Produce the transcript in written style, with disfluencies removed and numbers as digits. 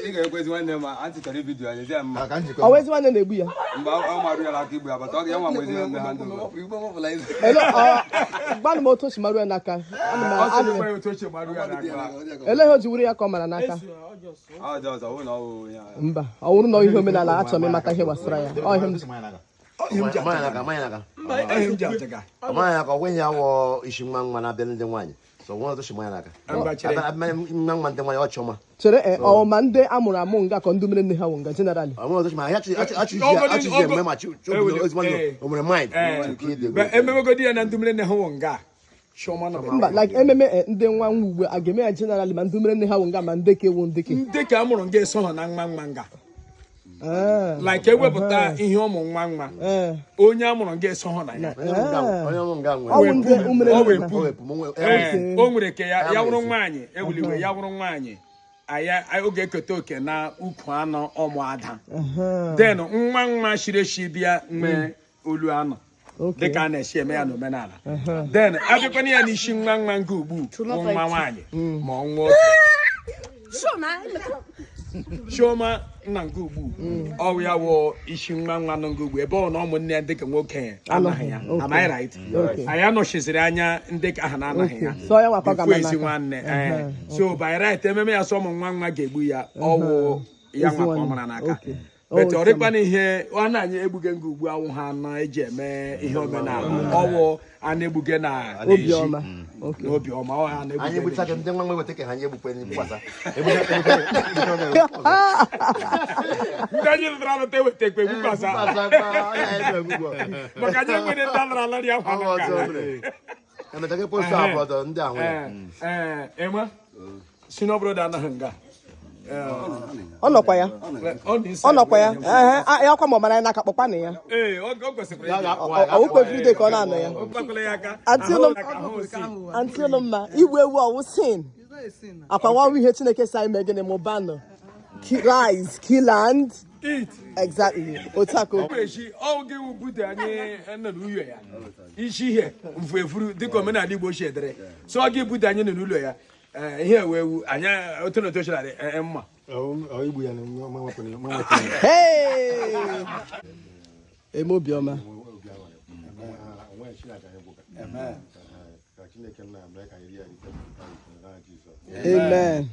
ị ga-ekwezi nwanne ma antị chọrọ ibido ya ezi mma Always one na-egbu ya. mgbe ọ marụ ya n'aka igbu ya bata ọ ga-enwe nwezi mgbe ha ndụ Gbanụ m otu o si marụ ya n'aka. Ele ihe o ji wuru ya ka ọ mara n'aka. Mba, ọ wụrụ na ihe omenala achọrọ m ịmata ihe gbasara ya. Ọ ihe Amaya ka wenye awo ishimwa na bele de nwanyị. So one to shimaya naka. Nang de nwanyị ọchọma. Chere ọ ma ndị amụrụ amụ nga ka ndị mere nne ha wonga generally. One to shimaya actually mema chu omere mind. Ememegodi ya na ndị mere nne ha wonga. Mba like ememe ndị nwa nwa ugbe a ga-eme ya generally ma ndị mere nne ha wonga ma ndeke wu ndeke. Ndeke amụrụ nga eso ha na nwa nga. Like ewepụta ihe ụmụ nwa onye amụrụ nga eso ha na ya. O nwere ke ya wụrụ nwaanyị ewuliwe ya wụrụ nwaanyị aya oge eketa oke na ukwu anọ ọmụ ada. Then nwa shiri eshi bịa mgbe olu anọ dịka a na-esi eme ya n'omenala. Then abịakwana ya n'isi nwa nke ugbu nwa nwaanyị ma ọ nwa Chioma nna nke ugbu ọ ya wụ isi nwa nọ nke ugbu ebe ọ na ụmụnne ya dịka nwoke anaghị ya. Am I right? Anyị anọchiziri anya ndị ka ha na-anaghị ya. Ezi nwanne. So by right ememe ya sọ ụmụ nwa ga-egbu ya ọwụ ya nwa ka ọ mara n'aka. But ọ dịkwana ihe ọ na-anya egbuge nke ugbu awụ ha na eji eme ihe omenala ọwụ a na-egbuge na Obiọma. Obiọma ọ ha na-egbuge. Anyị gbutake ndị nwa nwete ka ha nye egbukwe n'ịgbasa. Ndị anyị lụtara lụta eweta ekpe gbukwasa. Maka anyị nwere ndị alụrụ ala dị akwa na nka. Emetake post abọdọ ndị ahụ. Ema si n'obodo anaghị nga. Ọ nọkwa ya. Ọ nọkwa ya. Ya kwa ma mara n'aka kpọkwa na ya. O kwesịrị ya. Ọ kwesịrị ide ka ọ na-anọ ya. O kpakọla ya aka. Antịlụ mma igbu ewu ọwụ sin. Akwa nwa ihe Chineke sa ime gịnị mụ banụ. Rise, kill and eat. Exactly. Otako. Ọ gị ubudo anyị nọ n'ụlọ ya. Isi ihe mfu efuru dịka omenala Igbo si edere. So ọ gị ubudo anyị nọ n'ụlọ ya. Here we anya otono to shara emma igbu ya na hey Obiọma amen